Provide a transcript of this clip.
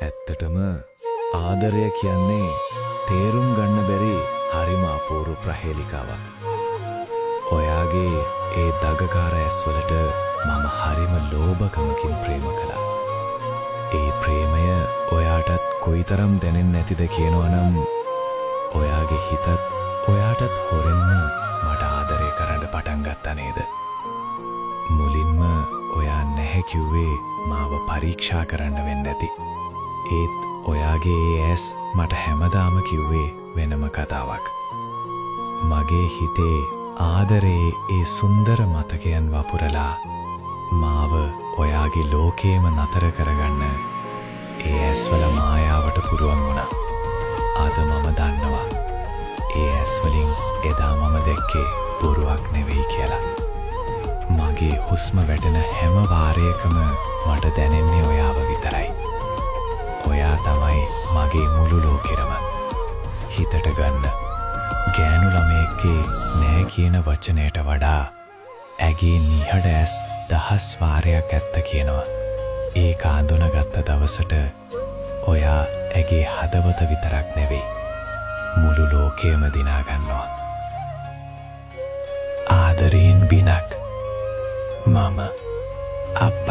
ඇත්තටම ආදරය කියන්නේ තේරුම් ගන්න බැරි හරිම අපූර්ව ප්‍රහේලිකාවක්. ඔයාගේ ඒ දගකාර ඇස්වලට මම හරිම ලෝභකමකින් ප්‍රේම කළා. ඒ ප්‍රේමය ඔයාටත් කොයිතරම් දැනෙන්නේ නැතිද කියනවනම් ඔයාගේ හිතත් ඔයාටත් හොරෙන්ම මට ආදරය කරන්න පටන් ගත්තා නේද? මුලින්ම ඔයා නැහැ කිව්වේ මාව පරීක්ෂා කරන්න වෙන්න ඇති. ඒත් ඔයාගේ ඒ ඇස් මට හැමදාම කිව්වේ වෙනම කතාවක්. මගේ හිතේ ආදරේ ඒ සුන්දර මතකයන් වපුරලා මාව ඔයාගේ ලෝකේම නතර කරගන්න ඒ ඇස්වල මායාවට පුරුවන් වුණා. අද මම දන්නවා ඒ ඇස්වලින් එදා මම දැක්කේ බොරුවක් නෙවෙයි කියලා. මගේ හුස්ම වැටෙන හැම වාරයකම මට දැනෙන්නේ ඔයාව විතරයි. ඔයා තමයි මගේ මුළු ලෝකෙරම. හිතට ගන්න. ගෑනු ළමයෙක්ගේ නෑ කියන වචනයට වඩා ඇගේ නිහඬ ඇස් 10 වාරයක් ඇත්ත කියනවා. ඒක අඳුනගත්ත දවසට ඔයා ඇගේ හදවත විතරක් නෙවෙයි මුළු ලෝකයම දිනා ගන්නවා. ආදරයෙන් බිනක් මම අප